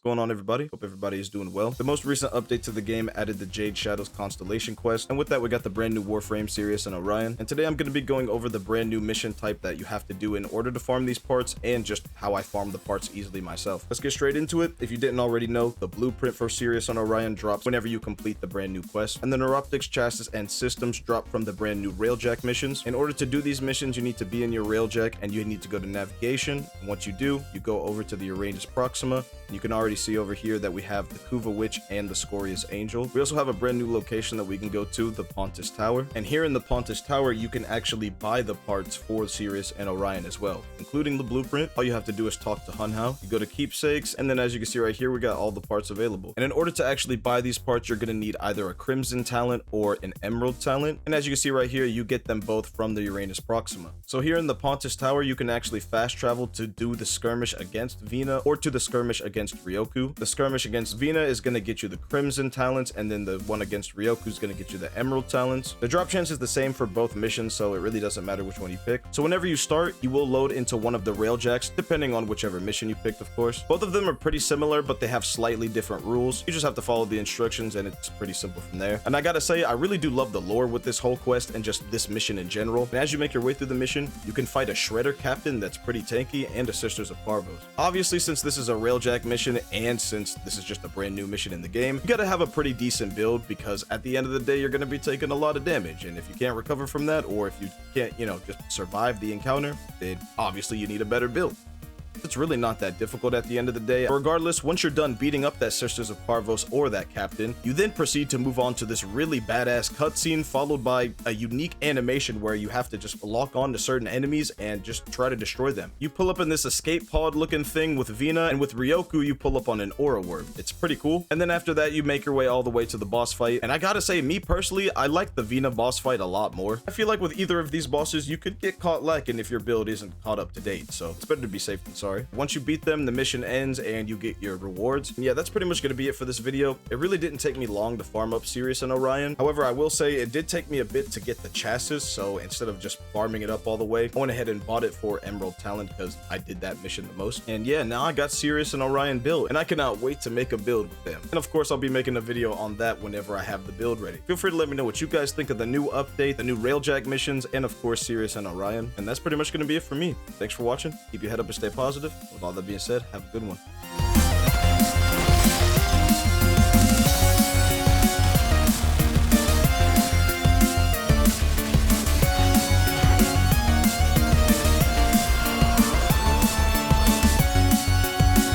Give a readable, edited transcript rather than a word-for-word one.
going on, everybody? Hope everybody is doing well. The most recent update to the game added the Jade Shadows Constellation quest, and with that we got the brand new Warframe, Sirius, and Orion. And today I'm going to be going over the brand new mission type that you have to do in order to farm these parts, and just how I farm the parts easily myself. Let's get straight into it. If you didn't already know, the blueprint for Sirius and Orion drops whenever you complete the brand new quest, and the Neuroptics, Chassis, and Systems drop from the brand new railjack missions. In order to do these missions, you need to be in your railjack, and you need to go to navigation, and once you do, you go over to the Uranus Proxima, and you can already see over here that we have the Kuva Witch and the Scorious Angel. We also have a brand new location that we can go to, the Pontus Tower, and here in the Pontus Tower you can actually buy the parts for Sirius and Orion as well, including the blueprint. All you have to do is talk to Hunhao, you go to keepsakes, and then as you can see right here we got all the parts available. And in order to actually buy these parts, you're going to need either a Crimson talent or an Emerald talent, and as you can see right here, you get them both from the Uranus Proxima. So here in the Pontus Tower you can actually fast travel to do the skirmish against Vina or to the skirmish against Ryoku. The skirmish against Vina is going to get you the Crimson talents, and then the one against Ryoku is going to get you the Emerald talents. The drop chance is the same for both missions, so it really doesn't matter which one you pick. So whenever you start, you will load into one of the railjacks, depending on whichever mission you picked, of course. Both of them are pretty similar, but they have slightly different rules. You just have to follow the instructions, and it's pretty simple from there. And I gotta say, I really do love the lore with this whole quest and just this mission in general. And as you make your way through the mission, you can fight a Shredder captain that's pretty tanky and a Sisters of Parvos. Obviously, since this is a railjack mission and since this is just a brand new mission in the game, you gotta have a pretty decent build, because at the end of the day you're gonna be taking a lot of damage, and if you can't recover from that, or if you can't, just survive the encounter, then obviously you need a better build. It's really not that difficult at the end of the day. Regardless, once you're done beating up that Sisters of Parvos or that captain, you then proceed to move on to this really badass cutscene, followed by a unique animation where you have to just lock on to certain enemies and just try to destroy them. You pull up in this escape pod looking thing with Vina, and with Ryoku you pull up on an aura worm. It's pretty cool. And then after that you make your way all the way to the boss fight, and I gotta say, me personally, I like the Vina boss fight a lot more. I feel like with either of these bosses you could get caught lacking if your build isn't caught up to date, so it's better to be safe than sorry. Once you beat them, the mission ends and you get your rewards. And yeah, that's pretty much going to be it for this video. It really didn't take me long to farm up Sirius and Orion. However, I will say it did take me a bit to get the chassis, so instead of just farming it up all the way, I went ahead and bought it for Emerald talent because I did that mission the most. And yeah, now I got Sirius and Orion built, and I cannot wait to make a build with them. And of course, I'll be making a video on that whenever I have the build ready. Feel free to let me know what you guys think of the new update, the new railjack missions, and of course Sirius and Orion. And that's pretty much going to be it for me. Thanks for watching. Keep your head up and stay positive. With all that being said, have a good one.